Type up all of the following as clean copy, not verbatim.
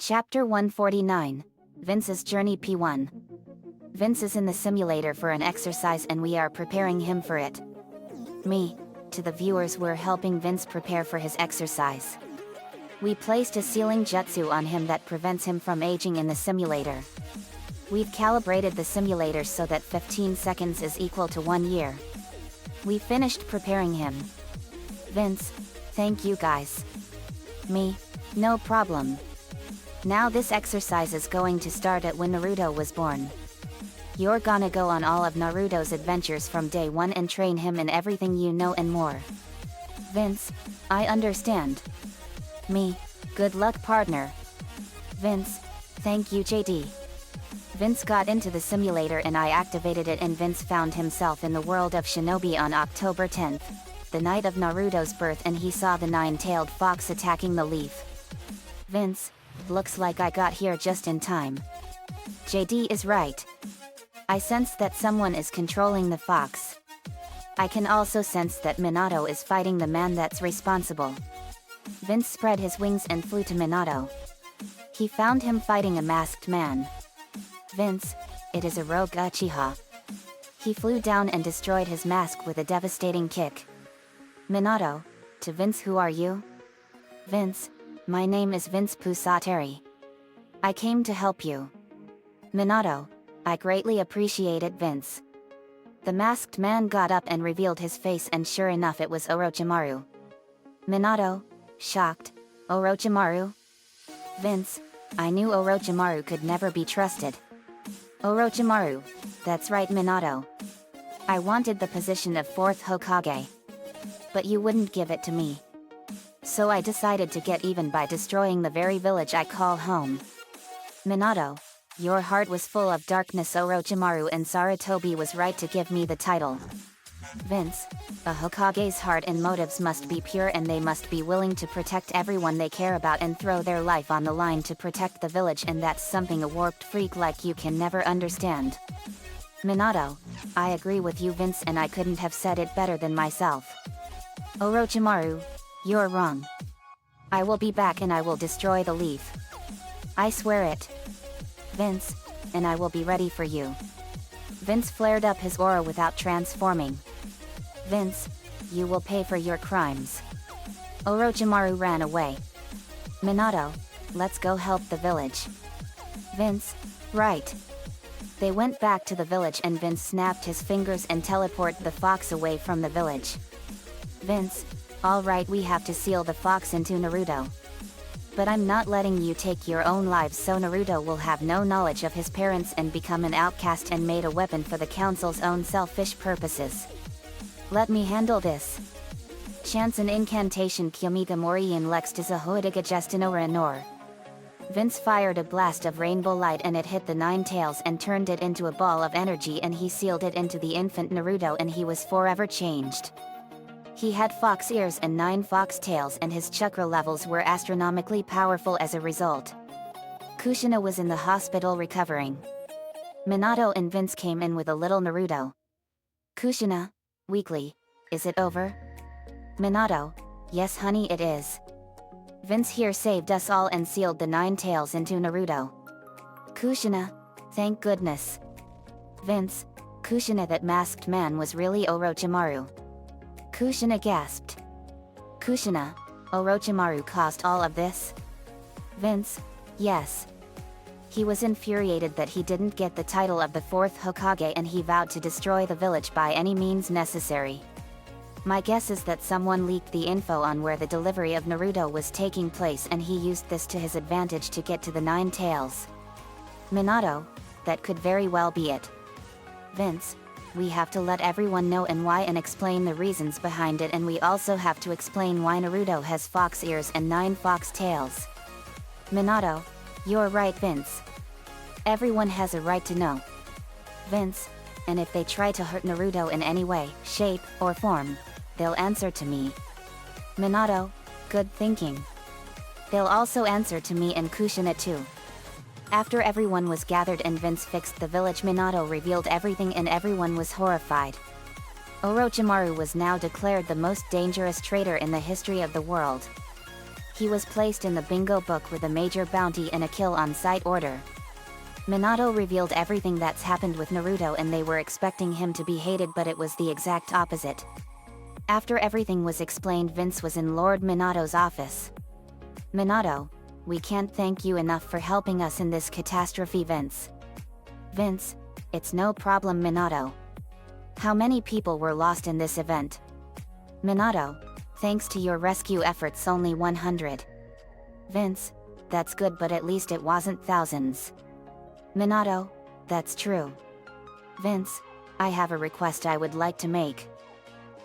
Chapter 149. Vince's Journey P1. Vince is in the simulator for an exercise and we are preparing him for it. To the viewers, we're helping Vince prepare for his exercise. We placed a ceiling jutsu on him that prevents him from aging in the simulator. We've calibrated the simulator so that 15 seconds is equal to 1 year. We finished preparing him. Vince, thank you guys. No problem. Now this exercise is going to start at when Naruto was born. You're gonna go on all of Naruto's adventures from day 1 and train him in everything you know and more. Vince, I understand. Good luck, partner. Vince, thank you, JD. Vince got into the simulator and I activated it, and Vince found himself in the world of Shinobi on October 10th, the night of Naruto's birth, and he saw the nine-tailed fox attacking the leaf. Vince, looks like I got here just in time. JD is right. I sense that someone is controlling the fox. I can also sense that Minato is fighting the man that's responsible. Vince spread his wings and flew to Minato. He found him fighting a masked man. Vince, it is a rogue Uchiha. He flew down and destroyed his mask with a devastating kick. Minato, to Vince, who are you? Vince, my name is Vince Pusateri. I came to help you. Minato, I greatly appreciate it, Vince. The masked man got up and revealed his face, and sure enough it was Orochimaru. Minato, shocked, Orochimaru? Vince, I knew Orochimaru could never be trusted. Orochimaru, that's right, Minato. I wanted the position of 4th Hokage. But you wouldn't give it to me. So I decided to get even by destroying the very village I call home. Minato, your heart was full of darkness, Orochimaru, and Sarutobi was right to give me the title. Vince, a Hokage's heart and motives must be pure, and they must be willing to protect everyone they care about and throw their life on the line to protect the village, and that's something a warped freak like you can never understand. Minato, I agree with you, Vince, and I couldn't have said it better than myself. Orochimaru, you're wrong. I will be back and I will destroy the leaf. I swear it. Vince, and I will be ready for you. Vince flared up his aura without transforming. Vince, you will pay for your crimes. Orochimaru ran away. Minato, let's go help the village. Vince, right. They went back to the village and Vince snapped his fingers and teleported the fox away from the village. Vince, alright, we have to seal the fox into Naruto. But I'm not letting you take your own lives, so Naruto will have no knowledge of his parents and become an outcast and made a weapon for the council's own selfish purposes. Let me handle this. Chance an incantation Kyomiga Mori in Lex Dizahoidiga Gestinora Nor. Vince fired a blast of rainbow light and it hit the nine tails and turned it into a ball of energy, and he sealed it into the infant Naruto, and he was forever changed. He had fox ears and 9 fox tails, and his chakra levels were astronomically powerful as a result. Kushina was in the hospital recovering. Minato and Vince came in with a little Naruto. Kushina, weakly, is it over? Minato, yes honey, it is. Vince here saved us all and sealed the 9 tails into Naruto. Kushina, thank goodness. Vince, Kushina, that masked man was really Orochimaru. Kushina gasped. Kushina, Orochimaru caused all of this? Vince, yes. He was infuriated that he didn't get the title of the 4th Hokage, and he vowed to destroy the village by any means necessary. My guess is that someone leaked the info on where the delivery of Naruto was taking place, and he used this to his advantage to get to the 9 tails. Minato, that could very well be it. Vince, we have to let everyone know and why and explain the reasons behind it, and we also have to explain why Naruto has fox ears and 9 fox tails. Minato, you're right, Vince. Everyone has a right to know. Vince, and if they try to hurt Naruto in any way, shape, or form, they'll answer to me. Minato, good thinking. They'll also answer to me and Kushina too. After everyone was gathered and Vince fixed the village, Minato revealed everything and everyone was horrified. Orochimaru was now declared the most dangerous traitor in the history of the world. He was placed in the bingo book with a major bounty and a kill on sight order. Minato revealed everything that's happened with Naruto, and they were expecting him to be hated, but it was the exact opposite. After everything was explained, Vince was in Lord Minato's office. "Minato, we can't thank you enough for helping us in this catastrophe, Vince." "Vince, it's no problem, Minato. How many people were lost in this event?" "Minato, thanks to your rescue efforts, only 100. "Vince, that's good, but at least it wasn't thousands." "Minato, that's true." "Vince, I have a request I would like to make."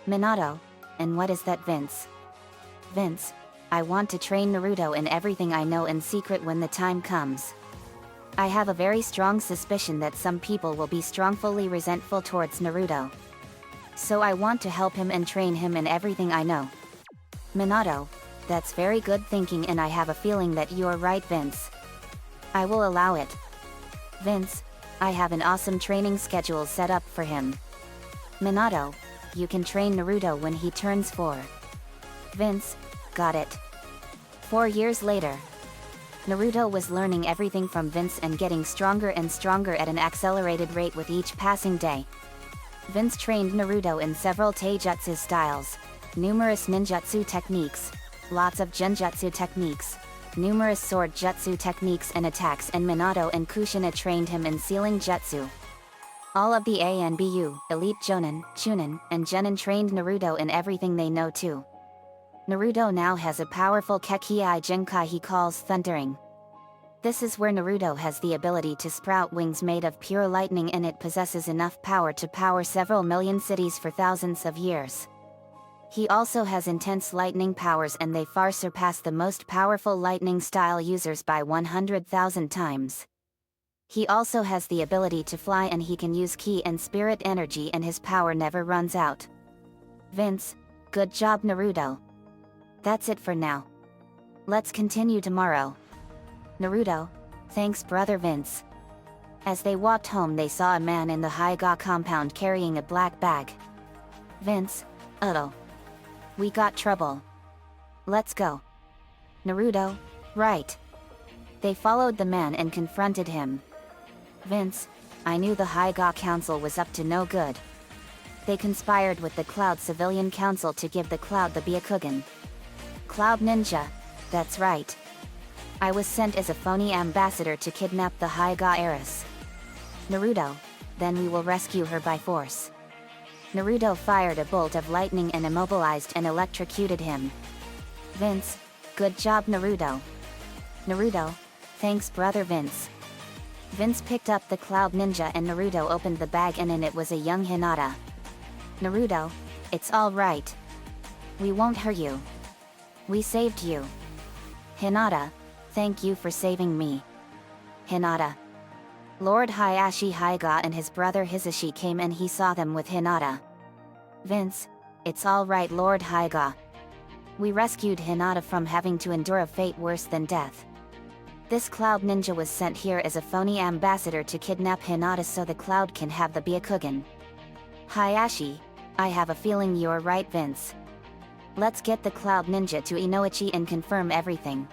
"Minato, and what is that, Vince?" "Vince, I want to train Naruto in everything I know in secret when the time comes. I have a very strong suspicion that some people will be strongly resentful towards Naruto. So I want to help him and train him in everything I know." "Minato, that's very good thinking, and I have a feeling that you're right, Vince. I will allow it." "Vince, I have an awesome training schedule set up for him." "Minato, you can train Naruto when he turns 4. "Vince, got it." 4 years later, Naruto was learning everything from Vince and getting stronger and stronger at an accelerated rate with each passing day. Vince trained Naruto in several taijutsu styles, numerous ninjutsu techniques, lots of genjutsu techniques, numerous sword jutsu techniques and attacks, and Minato and Kushina trained him in sealing jutsu. All of the A and BU, Elite Jonin, Chunin, and Genin trained Naruto in everything they know too. Naruto now has a powerful Kekkei Jinkai he calls Thundering. This is where Naruto has the ability to sprout wings made of pure lightning, and it possesses enough power to power several million cities for thousands of years. He also has intense lightning powers, and they far surpass the most powerful lightning style users by 100,000 times. He also has the ability to fly, and he can use ki and spirit energy, and his power never runs out. Vince, good job, Naruto. That's it for now. Let's continue tomorrow. Naruto, thanks, brother Vince. As they walked home, they saw a man in the Hyga compound carrying a black bag. Vince, uh-oh. We got trouble. Let's go. Naruto, right. They followed the man and confronted him. Vince, I knew the Hyga Council was up to no good. They conspired with the Cloud Civilian Council to give the Cloud the Byakugan. Cloud Ninja, that's right. I was sent as a phony ambassador to kidnap the Hyga heiress. Naruto, then we will rescue her by force. Naruto fired a bolt of lightning and immobilized and electrocuted him. Vince, good job, Naruto. Naruto, thanks, brother Vince. Vince picked up the Cloud Ninja and Naruto opened the bag, and in it was a young Hinata. Naruto, it's all right. We won't hurt you. We saved you. Hinata, thank you for saving me. Hinata. Lord Hayashi Hyga and his brother Hisashi came, and he saw them with Hinata. Vince, it's all right, Lord Hyga. We rescued Hinata from having to endure a fate worse than death. This Cloud Ninja was sent here as a phony ambassador to kidnap Hinata so the Cloud can have the Byakugan. Hayashi, I have a feeling you're right, Vince. Let's get the Cloud Ninja to Inoichi and confirm everything.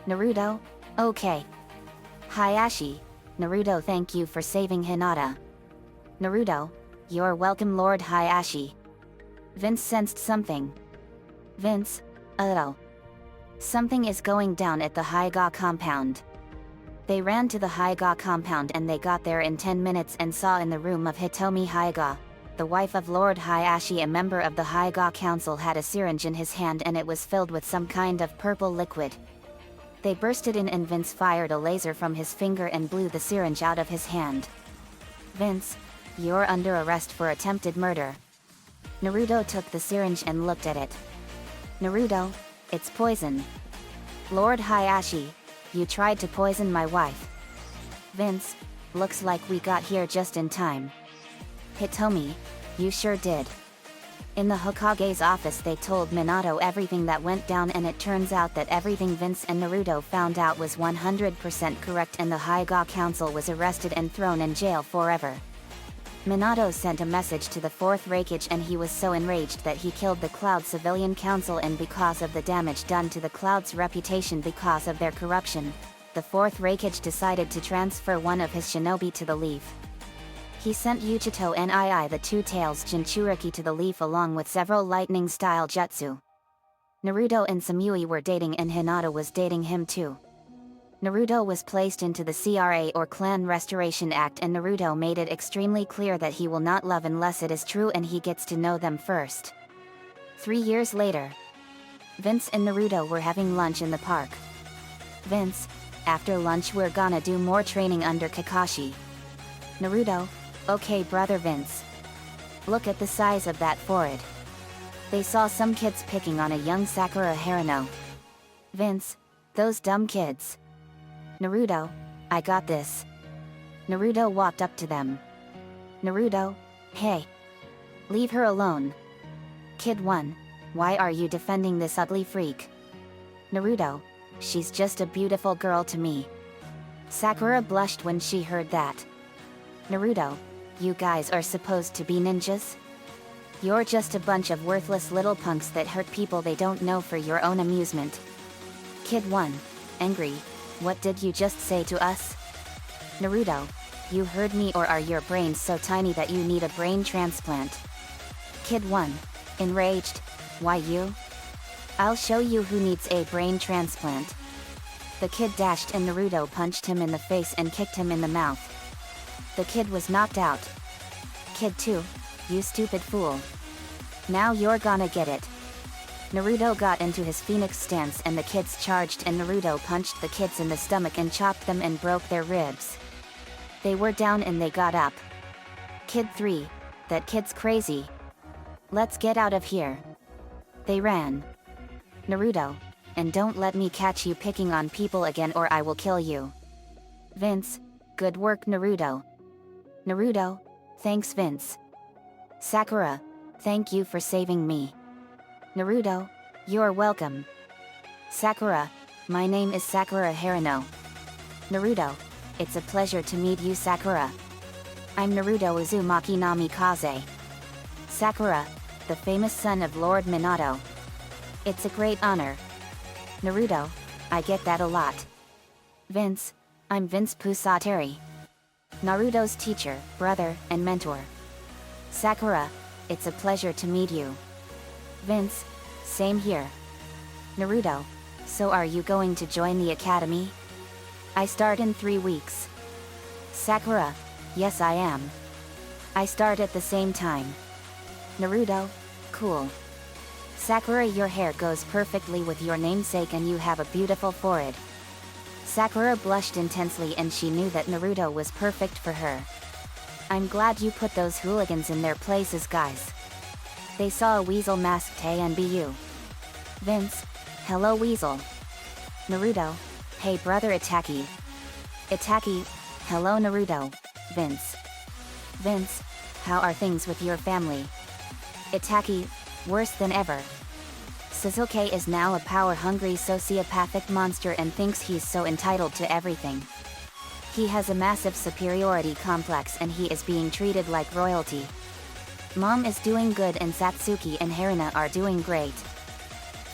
Naruto, okay. Hayashi, Naruto, thank you for saving Hinata. Naruto, you're welcome, Lord Hayashi. Vince sensed something. Vince, uh-oh. Something is going down at the Hyga compound. They ran to the Hyga compound, and they got there in 10 minutes and saw in the room of Hitomi Hyga, the wife of Lord Hayashi, a member of the Hyga Council, had a syringe in his hand, and it was filled with some kind of purple liquid. They bursted in, and Vince fired a laser from his finger and blew the syringe out of his hand. Vince, you're under arrest for attempted murder. Naruto took the syringe and looked at it. Naruto, it's poison. Lord Hayashi, you tried to poison my wife. Vince, looks like we got here just in time. Hitomi, you sure did. In the Hokage's office, they told Minato everything that went down, and it turns out that everything Vince and Naruto found out was 100% correct, and the Hyga Council was arrested and thrown in jail forever. Minato sent a message to the 4th Raikage and he was so enraged that he killed the Cloud Civilian Council, and because of the damage done to the Cloud's reputation because of their corruption, the 4th Raikage decided to transfer one of his shinobi to the Leaf. He sent Uchito Nii the Two Tails Jinchuriki to the Leaf along with several lightning-style jutsu. Naruto and Samui were dating and Hinata was dating him too. Naruto was placed into the CRA or Clan Restoration Act, and Naruto made it extremely clear that he will not love unless it is true and he gets to know them first. 3 years later, Vince and Naruto were having lunch in the park. Vince, after lunch we're gonna do more training under Kakashi. Naruto, okay brother Vince. Look at the size of that forehead. They saw some kids picking on a young Sakura Harino. Vince, those dumb kids. Naruto, I got this. Naruto walked up to them. Naruto, hey. Leave her alone. Kid 1, why are you defending this ugly freak? Naruto, she's just a beautiful girl to me. Sakura blushed when she heard that. Naruto, you guys are supposed to be ninjas? You're just a bunch of worthless little punks that hurt people they don't know for your own amusement. Kid 1, angry. What did you just say to us? Naruto, you heard me, or are your brains so tiny that you need a brain transplant? Kid 1, enraged, why you? I'll show you who needs a brain transplant. The kid dashed and Naruto punched him in the face and kicked him in the mouth. The kid was knocked out. Kid 2, you stupid fool. Now you're gonna get it. Naruto got into his phoenix stance and the kids charged and Naruto punched the kids in the stomach and chopped them and broke their ribs. They were down and they got up. Kid 3, that kid's crazy. Let's get out of here. They ran. Naruto, and don't let me catch you picking on people again or I will kill you. Vince, good work Naruto. Naruto, thanks Vince. Sakura, thank you for saving me. Naruto, you're welcome. Sakura, my name is Sakura Harino. Naruto, it's a pleasure to meet you Sakura. I'm Naruto Uzumaki Namikaze. Sakura, the famous son of Lord Minato. It's a great honor. Naruto, I get that a lot. Vince, I'm Vince Pusateri. Naruto's teacher, brother, and mentor. Sakura, it's a pleasure to meet you. Vince, same here. Naruto, so are you going to join the academy? I start in 3 weeks. Sakura, yes I am. I start at the same time. Naruto, cool. Sakura, your hair goes perfectly with your namesake and you have a beautiful forehead. Sakura blushed intensely and she knew that Naruto was perfect for her. I'm glad you put those hooligans in their places guys. They saw a weasel masked ANBU. Vince, hello weasel. Naruto, hey brother Itaki. Itaki, hello Naruto. Vince. Vince, how are things with your family? Itaki, worse than ever. Sasuke is now a power-hungry sociopathic monster and thinks he's so entitled to everything. He has a massive superiority complex and he is being treated like royalty. Mom is doing good and Satsuki and Harina are doing great.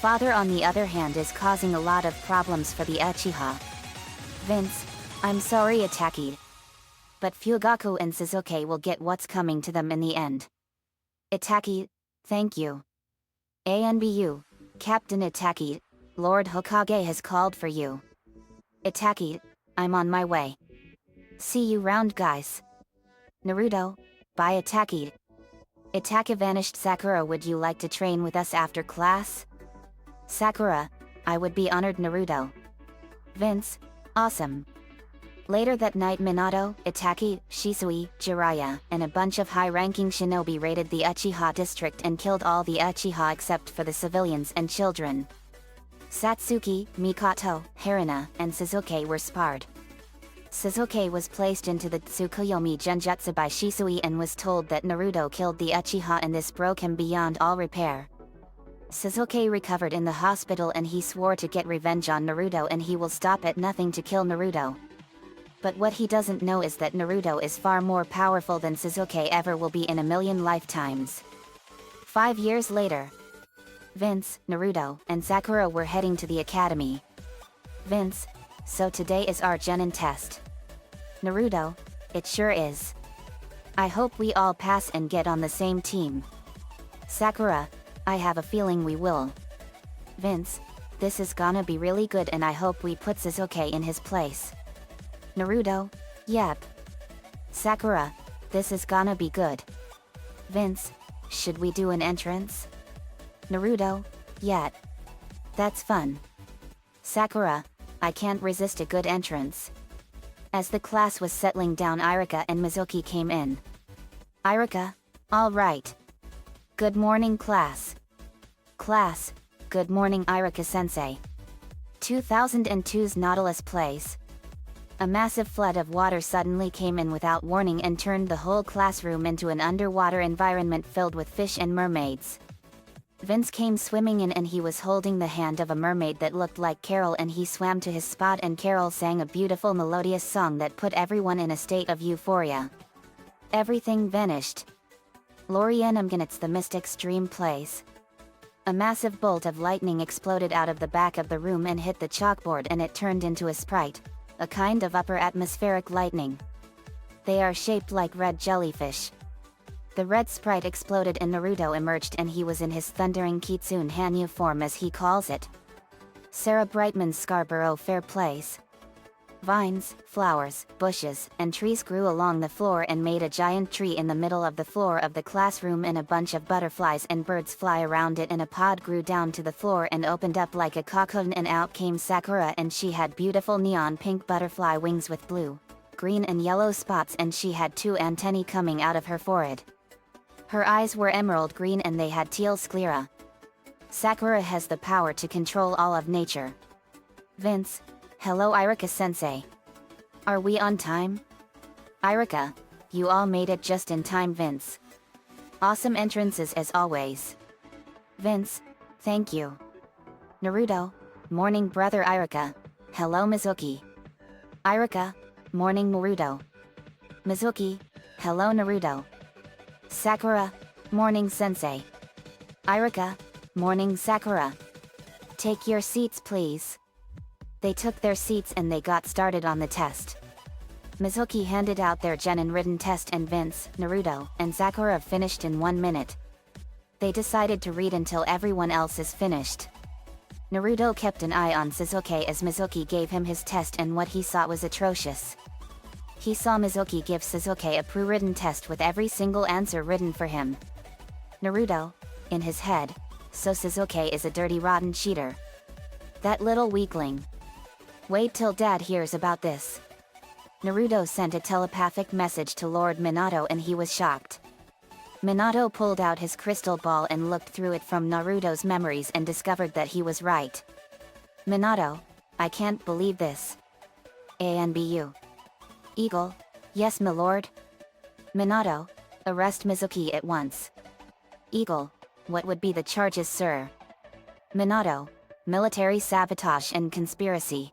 Father on the other hand is causing a lot of problems for the Uchiha. Vince, I'm sorry Itaki. But Fugaku and Sasuke will get what's coming to them in the end. Itaki, thank you. ANBU, Captain Itaki, Lord Hokage has called for you. Itaki, I'm on my way. See you round guys. Naruto, bye Itaki. Itaki vanished. Sakura, would you like to train with us after class? Sakura, I would be honored Naruto. Vince, awesome. Later that night Minato, Itaki, Shisui, Jiraiya, and a bunch of high-ranking shinobi raided the Uchiha district and killed all the Uchiha except for the civilians and children. Satsuki, Mikoto, Harina, and Sasuke were sparred. Sasuke was placed into the Tsukuyomi Genjutsu by Shisui and was told that Naruto killed the Uchiha and this broke him beyond all repair. Sasuke recovered in the hospital and he swore to get revenge on Naruto and he will stop at nothing to kill Naruto. But what he doesn't know is that Naruto is far more powerful than Sasuke ever will be in a million lifetimes. 5 years later. Vince, Naruto, and Sakura were heading to the academy. Vince, so today is our Genin test. Naruto, it sure is. I hope we all pass and get on the same team. Sakura, I have a feeling we will. Vince, this is gonna be really good and I hope we put Sasuke in his place. Naruto, yep. Sakura, this is gonna be good. Vince, should we do an entrance? Naruto, yet. That's fun. Sakura, I can't resist a good entrance. As the class was settling down, Irika and Mizuki came in. Irika, all right. Good morning, class. Class, good morning, Irika-sensei. 2002's Nautilus Place. A massive flood of water suddenly came in without warning and turned the whole classroom into an underwater environment filled with fish and mermaids. Vince came swimming in and he was holding the hand of a mermaid that looked like Carol, and he swam to his spot and Carol sang a beautiful melodious song that put everyone in a state of euphoria. Everything vanished. Lorienumganit's the mystic's dream place. A massive bolt of lightning exploded out of the back of the room and hit the chalkboard, and it turned into a sprite, a kind of upper atmospheric lightning. They are shaped like red jellyfish. The red sprite exploded and Naruto emerged, and he was in his thundering Kitsune Hanyu form, as he calls it. Sarah Brightman's Scarborough Fair Place. Vines, flowers, bushes, and trees grew along the floor and made a giant tree in the middle of the floor of the classroom, and a bunch of butterflies and birds fly around it, and a pod grew down to the floor and opened up like a cocoon, and out came Sakura, and she had beautiful neon pink butterfly wings with blue, green and yellow spots, and she had 2 antennae coming out of her forehead. Her eyes were emerald green and they had teal sclera. Sakura has the power to control all of nature. Vince, hello Irika-sensei. Are we on time? Irika, you all made it just in time, Vince. Awesome entrances as always. Vince, thank you. Naruto, morning brother Irika. Hello Mizuki. Irika, morning Naruto. Mizuki, hello Naruto. Sakura, morning sensei. Irika, morning Sakura. Take your seats please. They took their seats and they got started on the test. Mizuki handed out their Genin written test and Vince, Naruto, and Sakura finished in 1 minute. They decided to read until everyone else is finished. Naruto kept an eye on Sasuke as Mizuki gave him his test, and what he saw was atrocious. He saw Mizuki give Sasuke a pre-written test with every single answer written for him. Naruto, in his head, so Sasuke is a dirty rotten cheater. That little weakling. Wait till Dad hears about this. Naruto sent a telepathic message to Lord Minato and he was shocked. Minato pulled out his crystal ball and looked through it from Naruto's memories and discovered that he was right. Minato, I can't believe this. ANBU. Eagle, yes my lord. Minato, arrest Mizuki at once. Eagle, what would be the charges, sir? Minato, military sabotage and conspiracy.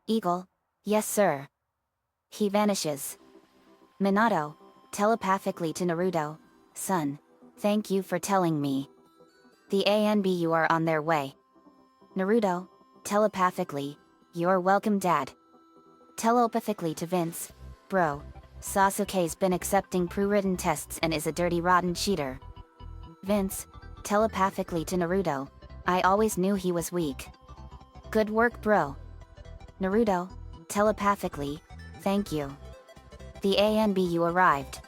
Eagle, yes sir. He vanishes. Minato, telepathically to Naruto, son, thank you for telling me. The ANBU are on their way. Naruto, telepathically, you're welcome dad. Telepathically to Vince, bro, Sasuke's been accepting pre-written tests and is a dirty rotten cheater. Vince, telepathically to Naruto, I always knew he was weak. Good work bro. Naruto, telepathically, thank you. The ANBU arrived.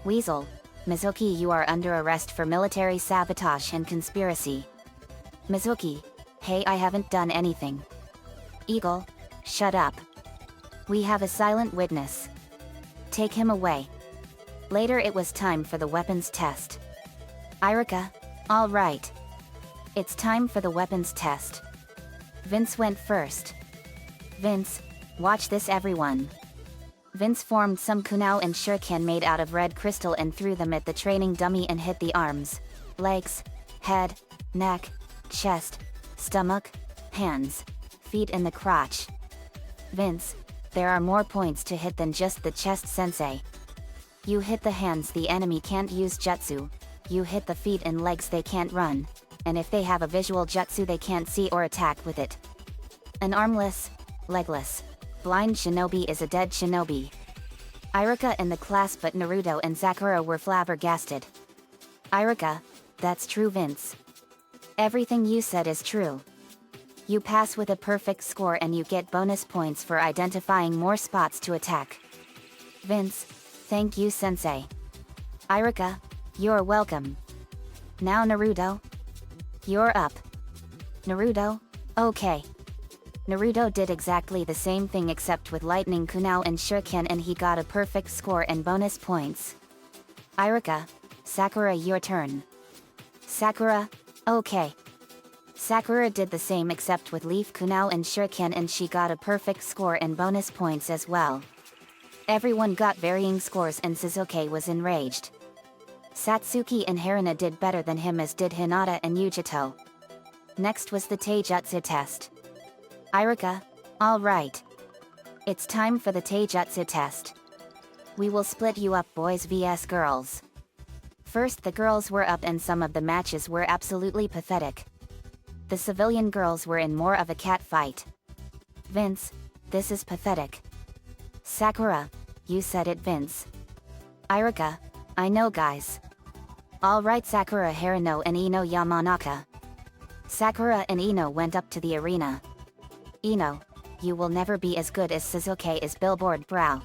Weasel, Mizuki, you are under arrest for military sabotage and conspiracy. Mizuki, hey, I haven't done anything. Eagle, shut up. We have a silent witness. Take him away. Later it was time for the weapons test. Irika, all right. It's time for the weapons test. Vince went first. Vince, watch this everyone. Vince formed some kunai and shuriken made out of red crystal and threw them at the training dummy and hit the arms, legs, head, neck, chest, stomach, hands, feet and the crotch. Vince, There are more points to hit than just the chest sensei. You hit the hands, the enemy can't use jutsu. You hit the feet and legs, they can't run. And if they have a visual jutsu, they can't see or attack with it. An armless, legless, blind shinobi is a dead shinobi. Iruka in the class, but Naruto and Sakura were flabbergasted. Iruka, that's true, Vince. Everything you said is true. You pass with a perfect score and you get bonus points for identifying more spots to attack. Vince, thank you, sensei. Iruka, you're welcome. Now Naruto. You're up. Naruto, okay. Naruto did exactly the same thing except with lightning kunai and shuriken, and he got a perfect score and bonus points. Iruka, Sakura, your turn. Sakura, okay. Sakura did the same except with leaf kunai and shuriken, and she got a perfect score and bonus points as well. Everyone got varying scores and Sasuke was enraged. Satsuki and Haruna did better than him, as did Hinata and Yujito. Next was the Taijutsu test. Iruka, alright. It's time for the Taijutsu test. We will split you up, boys vs girls. First, the girls were up and some of the matches were absolutely pathetic. The civilian girls were in more of a cat fight. Vince, this is pathetic. Sakura, you said it, Vince. Iruka, I know, guys. Alright, Sakura, Haruno and Ino Yamanaka. Sakura and Ino went up to the arena. Ino, you will never be as good as Sasuke is, billboard brow.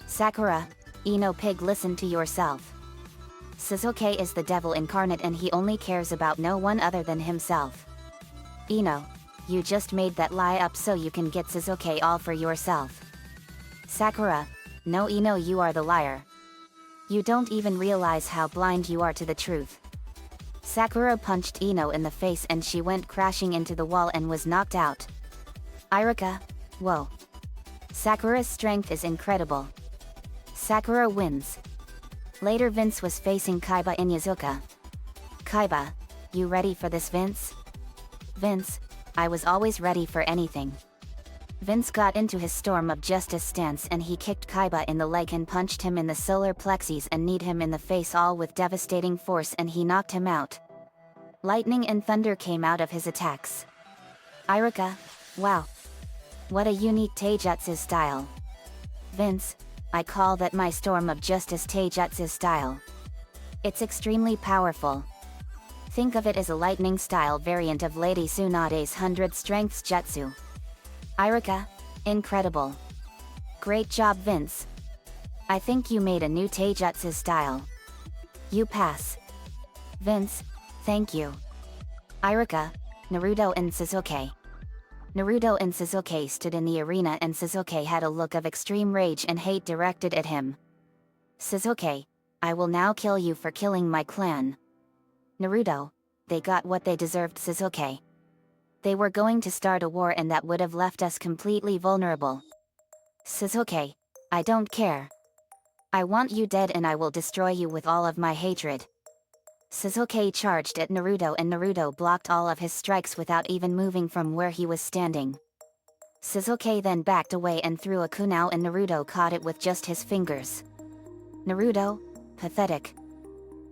Sakura, Ino pig, listen to yourself. Sasuke is the devil incarnate and he only cares about no one other than himself. Ino, you just made that lie up so you can get Sasuke all for yourself. Sakura, no, Ino, you are the liar. You don't even realize how blind you are to the truth. Sakura punched Ino in the face and she went crashing into the wall and was knocked out. Iruka, whoa. Sakura's strength is incredible. Sakura wins. Later, Vince was facing Kaiba in Yazuka. Kaiba, you ready for this, Vince? Vince, I was always ready for anything. Vince got into his Storm of Justice stance and he kicked Kaiba in the leg and punched him in the solar plexus and kneed him in the face, all with devastating force, and he knocked him out. Lightning and thunder came out of his attacks. Iruka, wow. What a unique Taijutsu style. Vince, I call that my Storm of Justice Taijutsu style. It's extremely powerful. Think of it as a lightning style variant of Lady Tsunade's 100 strengths jutsu. Iruka, incredible. Great job, Vince. I think you made a new Taijutsu style. You pass. Vince, thank you. Iruka, Naruto and Sasuke. Naruto and Sasuke stood in the arena and Sasuke had a look of extreme rage and hate directed at him. Sasuke, I will now kill you for killing my clan. Naruto, they got what they deserved, Sasuke. They were going to start a war and that would have left us completely vulnerable. Sasuke, I don't care. I want you dead and I will destroy you with all of my hatred. Sasuke charged at Naruto and Naruto blocked all of his strikes without even moving from where he was standing. Sasuke then backed away and threw a kunai and Naruto caught it with just his fingers. Naruto, pathetic.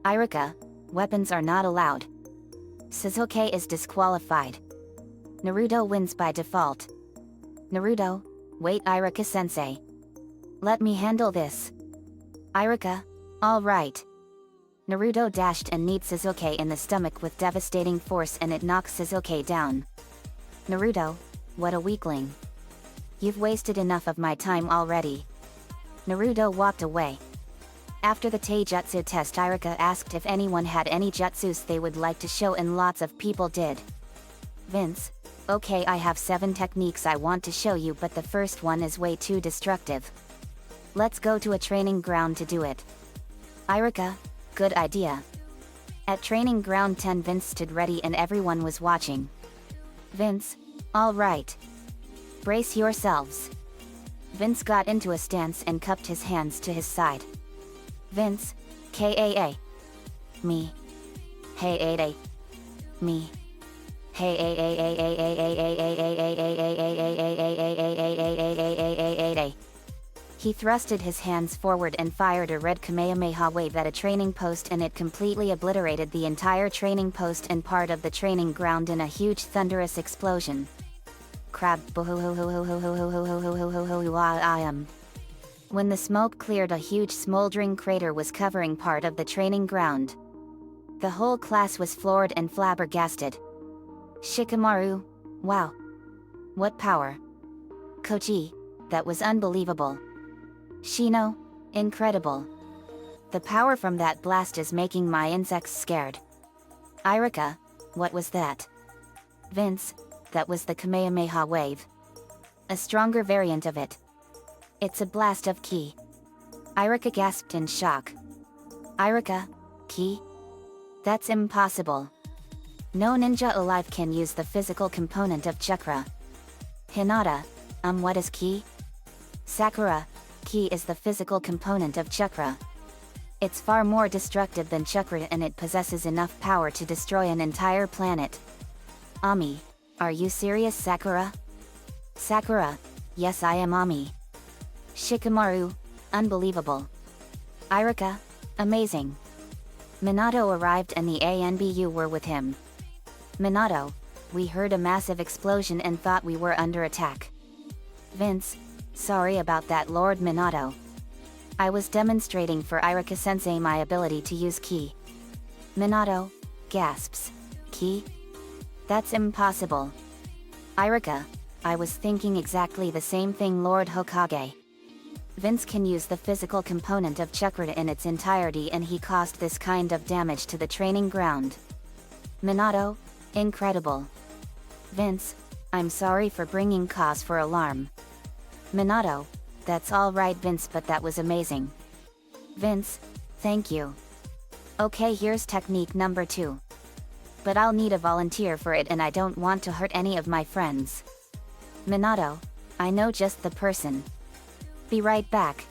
Iruka, weapons are not allowed. Sasuke is disqualified. Naruto wins by default. Naruto, wait, Iruka-sensei. Let me handle this. Iruka, alright. Naruto dashed and kneed Sasuke in the stomach with devastating force and it knocked Sasuke down. Naruto, what a weakling. You've wasted enough of my time already. Naruto walked away. After the Taijutsu test, Iruka asked if anyone had any jutsus they would like to show and lots of people did. Vince, okay, I have 7 techniques I want to show you, but the first one is way too destructive. Let's go to a training ground to do it. Iruka, good idea. At training ground 10, Vince stood ready and everyone was watching. Vince, alright. Brace yourselves. Vince got into a stance and cupped his hands to his side. Vince, Kaa. Me. Hey, me. Hey, he thrusted his hands forward and fired a red Kamehameha wave at a training post, and it completely obliterated the entire training post and part of the training ground in a huge thunderous explosion. Crab. When the smoke cleared, a huge smoldering crater was covering part of the training ground. The whole class was floored and flabbergasted. Shikamaru, wow. What power. Koji, that was unbelievable. Shino, incredible. The power from that blast is making my insects scared. Irika, what was that? Vince, that was the Kamehameha wave. A stronger variant of it. It's a blast of ki. Irika gasped in shock. Irika, ki? That's impossible. No ninja alive can use the physical component of chakra. Hinata, what is ki? Sakura, ki is the physical component of chakra. It's far more destructive than chakra, and it possesses enough power to destroy an entire planet. Ami, are you serious, Sakura? Sakura, yes, I am Ami. Shikamaru, unbelievable. Irika, amazing. Minato arrived and the ANBU were with him. Minato, we heard a massive explosion and thought we were under attack. Vince, sorry about that, Lord Minato. I was demonstrating for Irika-sensei my ability to use ki. Minato gasps. Ki? That's impossible. Irika, I was thinking exactly the same thing, Lord Hokage. Vince can use the physical component of chakra in its entirety, and he caused this kind of damage to the training ground. Minato, incredible. Vince, I'm sorry for bringing cause for alarm. Minato, that's all right, Vince, but that was amazing. Vince, thank you. Okay, here's technique number 2. But I'll need a volunteer for it, and I don't want to hurt any of my friends. Minato, I know just the person. Be right back.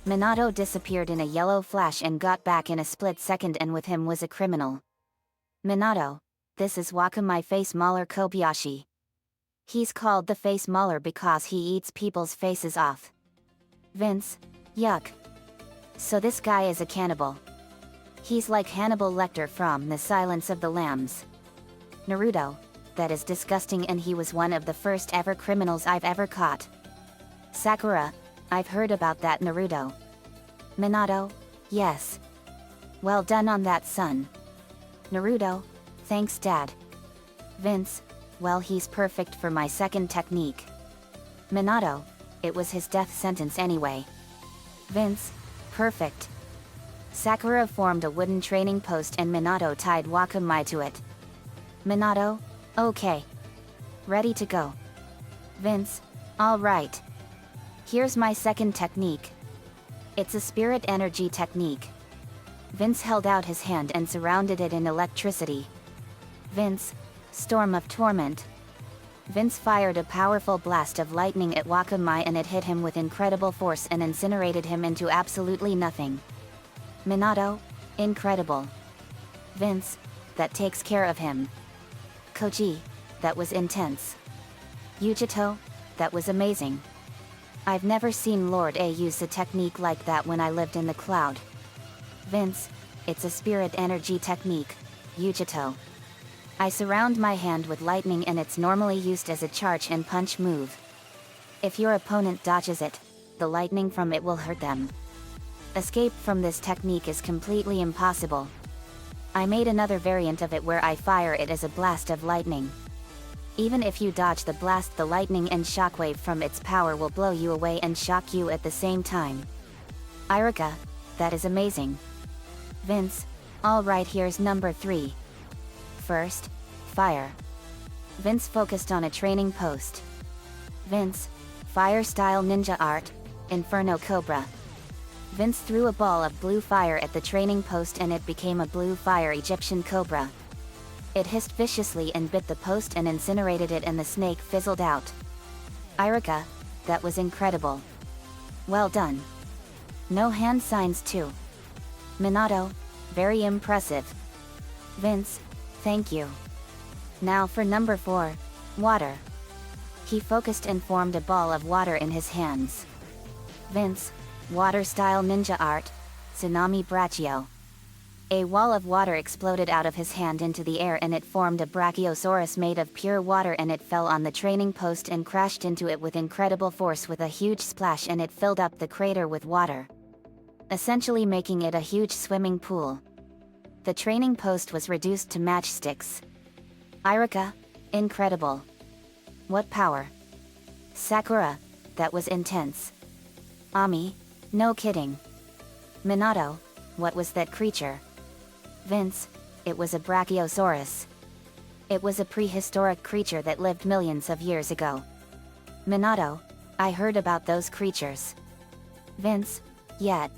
Minato disappeared in a yellow flash and got back in a split second, and with him was a criminal. Minato, this is Wakamai Face Mauler Kobayashi. He's called the Face Mauler because he eats people's faces off. Vince, yuck. So this guy is a cannibal. He's like Hannibal Lecter from The Silence of the Lambs. Naruto, that is disgusting, and he was one of the first ever criminals I've ever caught. Sakura, I've heard about that, Naruto. Minato, yes. Well done on that, son. Naruto, thanks, Dad. Vince, well, he's perfect for my second technique. Minato, it was his death sentence anyway. Vince, perfect. Sakura formed a wooden training post and Minato tied Wakamai to it. Minato, okay. Ready to go. Vince, all right. Here's my second technique. It's a spirit energy technique. Vince held out his hand and surrounded it in electricity. Vince, storm of torment. Vince fired a powerful blast of lightning at Wakamai, and it hit him with incredible force and incinerated him into absolutely nothing. Minato, incredible. Vince, that takes care of him. Koji, that was intense. Yujito, that was amazing. I've never seen Lord A use a technique like that when I lived in the cloud. Vince, it's a spirit energy technique, Yujito. I surround my hand with lightning, and it's normally used as a charge and punch move. If your opponent dodges it, the lightning from it will hurt them. Escape from this technique is completely impossible. I made another variant of it where I fire it as a blast of lightning. Even if you dodge the blast, the lightning and shockwave from its power will blow you away and shock you at the same time. Irika, that is amazing. Vince, alright, here's number 3. First, fire. Vince focused on a training post. Vince, fire style ninja art, Inferno Cobra. Vince threw a ball of blue fire at the training post and it became a blue fire Egyptian cobra. It hissed viciously and bit the post and incinerated it, and the snake fizzled out. Irika, that was incredible. Well done. No hand signs too. Minato, very impressive. Vince, thank you. Now for number 4. Water. He focused and formed a ball of water in his hands. Vince, water-style ninja art, Tsunami Brachio. A wall of water exploded out of his hand into the air and it formed a Brachiosaurus made of pure water and it fell on the training post and crashed into it with incredible force with a huge splash and it filled up the crater with water, essentially making it a huge swimming pool. The training post was reduced to matchsticks. Irika, incredible. What power. Sakura, that was intense. Ami, no kidding. Minato, what was that creature? Vince, it was a Brachiosaurus. It was a prehistoric creature that lived millions of years ago. Minato, I heard about those creatures. Vince, yet.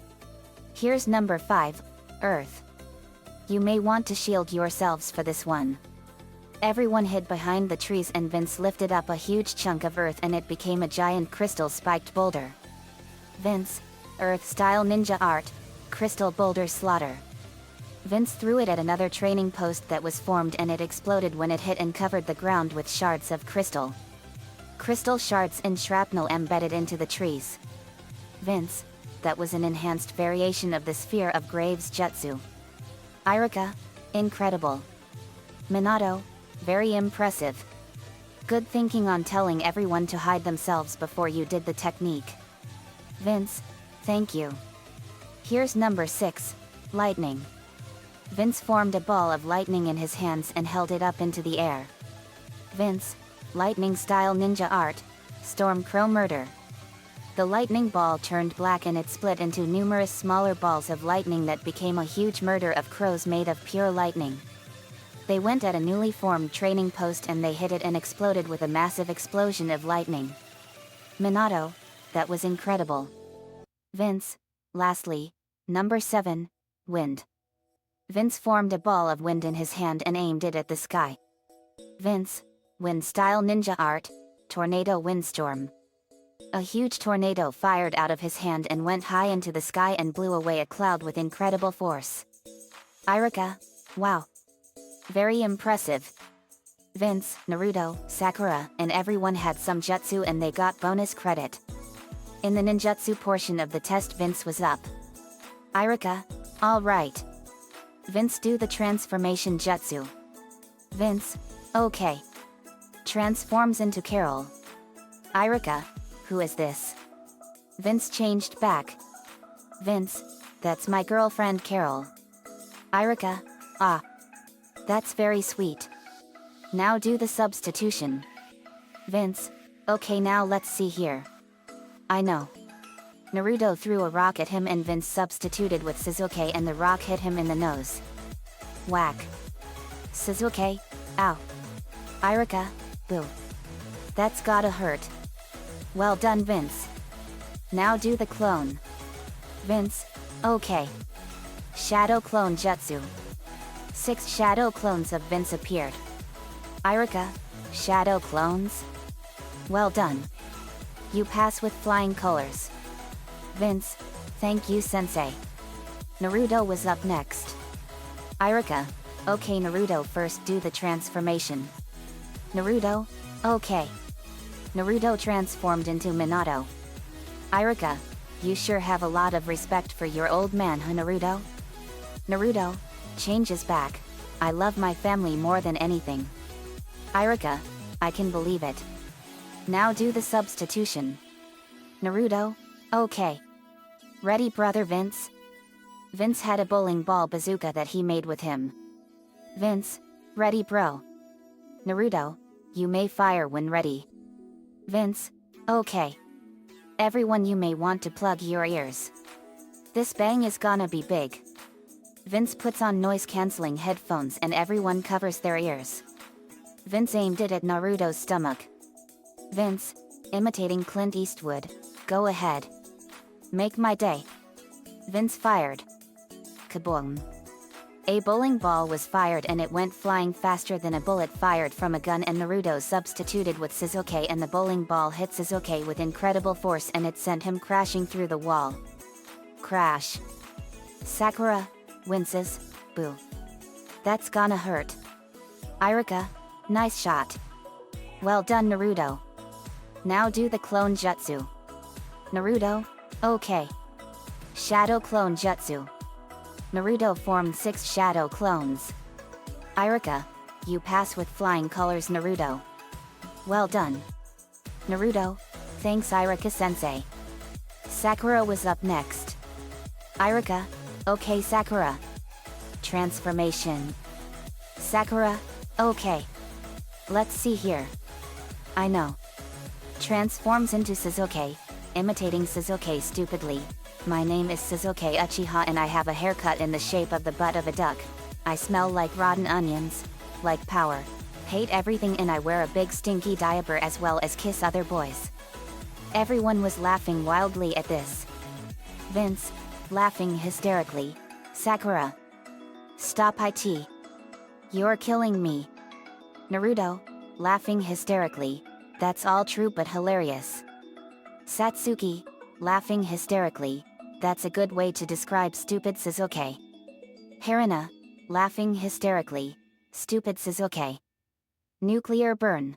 Here's number 5, Earth. You may want to shield yourselves for this one. Everyone hid behind the trees and Vince lifted up a huge chunk of earth and it became a giant crystal-spiked boulder. Vince, Earth-style ninja art, crystal boulder slaughter. Vince threw it at another training post that was formed and it exploded when it hit and covered the ground with shards of crystal. Crystal shards and shrapnel embedded into the trees. Vince, that was an enhanced variation of the Sphere of Graves jutsu. Irika, incredible. Minato, very impressive. Good thinking on telling everyone to hide themselves before you did the technique. Vince, thank you. Here's number 6, lightning. Vince formed a ball of lightning in his hands and held it up into the air. Vince, lightning-style ninja art, storm crow murder. The lightning ball turned black and it split into numerous smaller balls of lightning that became a huge murder of crows made of pure lightning. They went at a newly formed training post and they hit it and exploded with a massive explosion of lightning. Minato, that was incredible. Vince, lastly, number 7, wind. Vince formed a ball of wind in his hand and aimed it at the sky. Vince, wind-style ninja art, tornado windstorm. A huge tornado fired out of his hand and went high into the sky and blew away a cloud with incredible force. Irika, wow. Very impressive. Vince, Naruto, Sakura, and everyone had some jutsu and they got bonus credit. In the ninjutsu portion of the test Vince was up. Irika, alright. Vince, do the transformation jutsu. Vince, okay. Transforms into Carol. Irika, who is this? Vince changed back. Vince, that's my girlfriend Carol. Irika, ah. That's very sweet. Now do the substitution. Vince, okay now let's see here. I know. Naruto threw a rock at him and Vince substituted with Sasuke and the rock hit him in the nose. Whack. Sasuke, ow. Irika, boo. That's gotta hurt. Well done Vince. Now do the clone. Vince, okay. Shadow clone jutsu. 6 shadow clones of Vince appeared. Irika, shadow clones? Well done. You pass with flying colors. Vince, thank you sensei. Naruto was up next. Irika, okay Naruto first do the transformation. Naruto, okay. Naruto transformed into Minato. Irika, you sure have a lot of respect for your old man huh Naruto? Naruto, changes back. I love my family more than anything. Irika, I can believe it. Now do the substitution. Naruto, okay. Ready brother Vince? Vince had a bowling ball bazooka that he made with him. Vince, ready bro. Naruto, you may fire when ready. Vince, okay. Everyone you may want to plug your ears. This bang is gonna be big. Vince puts on noise-canceling headphones and everyone covers their ears. Vince aimed it at Naruto's stomach. Vince, imitating Clint Eastwood, go ahead. Make my day. Vince fired. Kaboom. A bowling ball was fired and it went flying faster than a bullet fired from a gun and Naruto substituted with Sasuke and the bowling ball hit Sasuke with incredible force and it sent him crashing through the wall. Crash. Sakura winces, boo. That's gonna hurt. Irika, Nice shot. Well done, Naruto. Now do the clone jutsu. Naruto? Okay. Shadow clone jutsu. Naruto formed 6 shadow clones. Irika, you pass with flying colors, Naruto. Well done. Naruto, thanks Irika-sensei. Sakura was up next. Irika, okay Sakura. Transformation. Sakura, okay. Let's see here. I know. Transforms into Sasuke, imitating Sasuke stupidly. My name is Sasuke Uchiha and I have a haircut in the shape of the butt of a duck. I smell like rotten onions. Like power. Hate everything and I wear a big stinky diaper as well as kiss other boys. Everyone was laughing wildly at this. Vince, laughing hysterically. Sakura. Stop it. You're killing me. Naruto, laughing hysterically. That's all true but hilarious. Satsuki, laughing hysterically. That's a good way to describe stupid Sasuke. Haruna, laughing hysterically. Stupid Sasuke. Nuclear burn.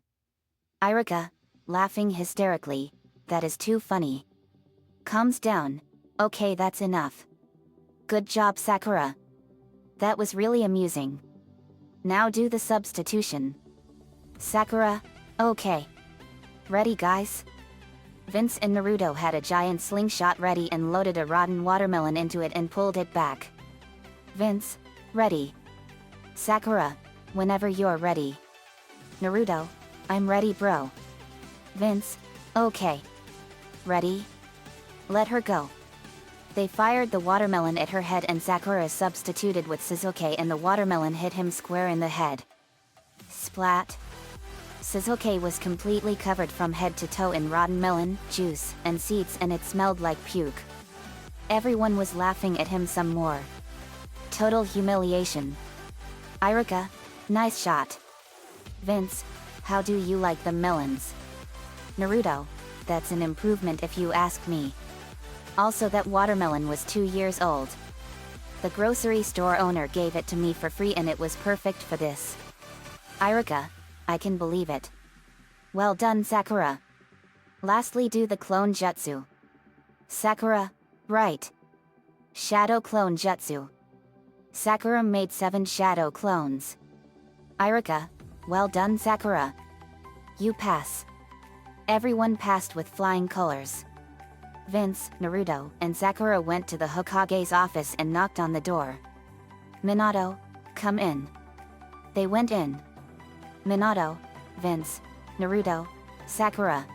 Irika, laughing hysterically. That is too funny. Calms down. Okay, that's enough. Good job, Sakura. That was really amusing. Now do the substitution. Sakura, okay. Ready, guys? Vince and Naruto had a giant slingshot ready and loaded a rotten watermelon into it and pulled it back. Vince, ready. Sakura, whenever you're ready. Naruto, I'm ready, bro. Vince, okay. Ready? Let her go. They fired the watermelon at her head and Sakura substituted with Sasuke and the watermelon hit him square in the head. Splat. Sasuke was completely covered from head to toe in rotten melon, juice, and seeds and it smelled like puke. Everyone was laughing at him some more. Total humiliation. Irika, nice shot. Vince, how do you like the melons? Naruto, that's an improvement if you ask me. Also, that watermelon was 2 years old. The grocery store owner gave it to me for free and it was perfect for this. Irika, I can believe it. Well done, Sakura. Lastly, do the clone jutsu. Sakura, right. Shadow clone jutsu. Sakura made 7 shadow clones. Irika, well done, Sakura. You pass. Everyone passed with flying colors. Vince, Naruto, and Sakura went to the Hokage's office and knocked on the door. Minato, come in. They went in. Minato, Vince, Naruto, Sakura.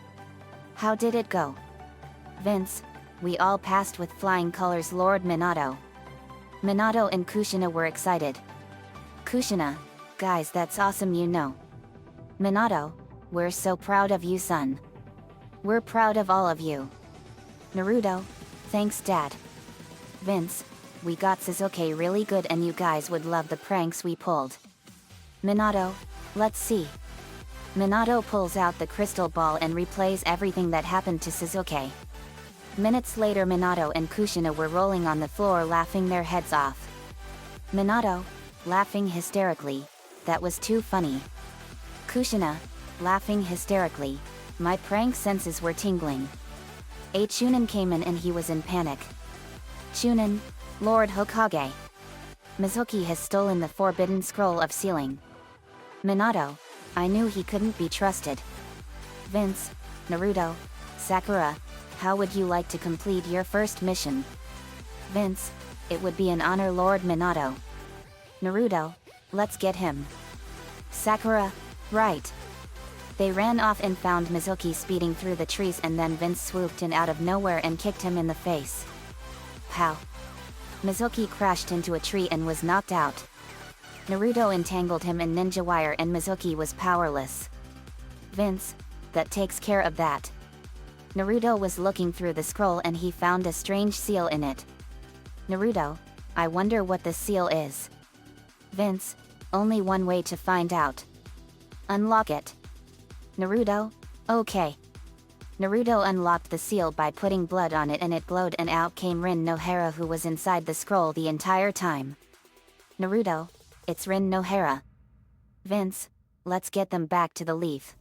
How did it go? Vince, we all passed with flying colors, Lord Minato. Minato and Kushina were excited. Kushina, guys, that's awesome, you know. Minato, we're so proud of you, son. We're proud of all of you. Naruto, thanks, Dad. Vince, we got Sasuke really good and you guys would love the pranks we pulled. Minato, let's see. Minato pulls out the crystal ball and replays everything that happened to Sasuke. Minutes later, Minato and Kushina were rolling on the floor laughing their heads off. Minato, laughing hysterically. That was too funny. Kushina, laughing hysterically. My prank senses were tingling. A Chunin came in and he was in panic. Chunin, Lord Hokage. Mizuki has stolen the forbidden scroll of sealing. Minato, I knew he couldn't be trusted. Vince, Naruto, Sakura, how would you like to complete your first mission? Vince, it would be an honor, Lord Minato. Naruto, let's get him. Sakura, right. They ran off and found Mizuki speeding through the trees and then Vince swooped in out of nowhere and kicked him in the face. Pow. Mizuki crashed into a tree and was knocked out. Naruto entangled him in ninja wire and Mizuki was powerless. Vince, that takes care of that. Naruto was looking through the scroll and he found a strange seal in it. Naruto, I wonder what the seal is. Vince, only one way to find out. Unlock it. Naruto, okay. Naruto unlocked the seal by putting blood on it and it glowed and out came Rin Nohara, who was inside the scroll the entire time. Naruto, it's Rin Nohara. Vince, let's get them back to the leaf.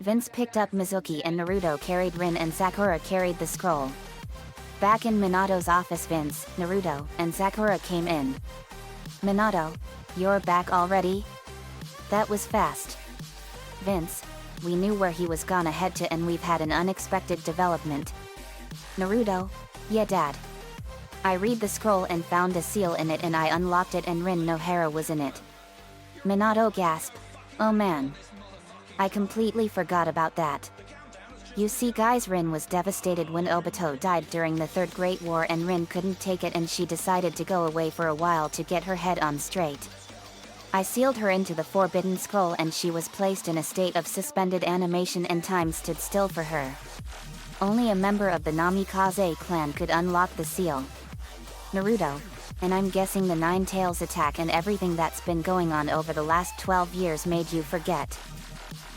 Vince picked up Mizuki and Naruto carried Rin and Sakura carried the scroll. Back in Minato's office, Vince, Naruto, and Sakura came in. Minato, you're back already? That was fast. Vince, we knew where he was gonna head to and we've had an unexpected development. Naruto, yeah Dad. I read the scroll and found a seal in it and I unlocked it and Rin Nohara was in it. Minato gasped, oh man. I completely forgot about that. You see guys, Rin was devastated when Obito died during the Third Great War and Rin couldn't take it and she decided to go away for a while to get her head on straight. I sealed her into the Forbidden Scroll and she was placed in a state of suspended animation and time stood still for her. Only a member of the Namikaze clan could unlock the seal. Naruto, and I'm guessing the Nine Tails attack and everything that's been going on over the last 12 years made you forget.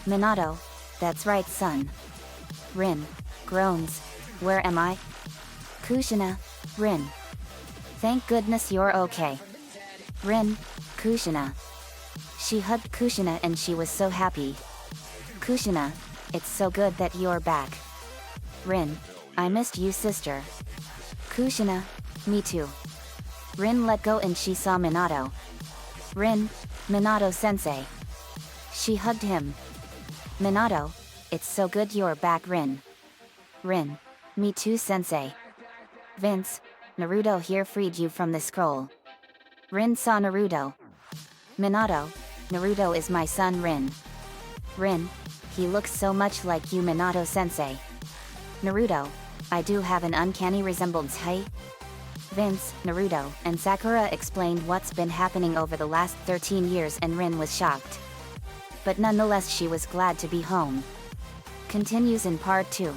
Minato, that's right son. Rin, groans, where am I? Kushina, Rin. Thank goodness you're okay. Rin, Kushina. She hugged Kushina and she was so happy. Kushina, it's so good that you're back. Rin, I missed you sister. Kushina, me too. Rin let go and she saw Minato. Rin, Minato sensei. She hugged him. Minato, it's so good you're back Rin. Rin, me too sensei. Vince, Naruto here freed you from the scroll. Rin saw Naruto. Minato, Naruto is my son Rin. Rin, he looks so much like you Minato sensei. Naruto, I do have an uncanny resemblance, hey? Vince, Naruto, and Sakura explained what's been happening over the last 13 years and Rin was shocked. But nonetheless she was glad to be home. Continues in part 2.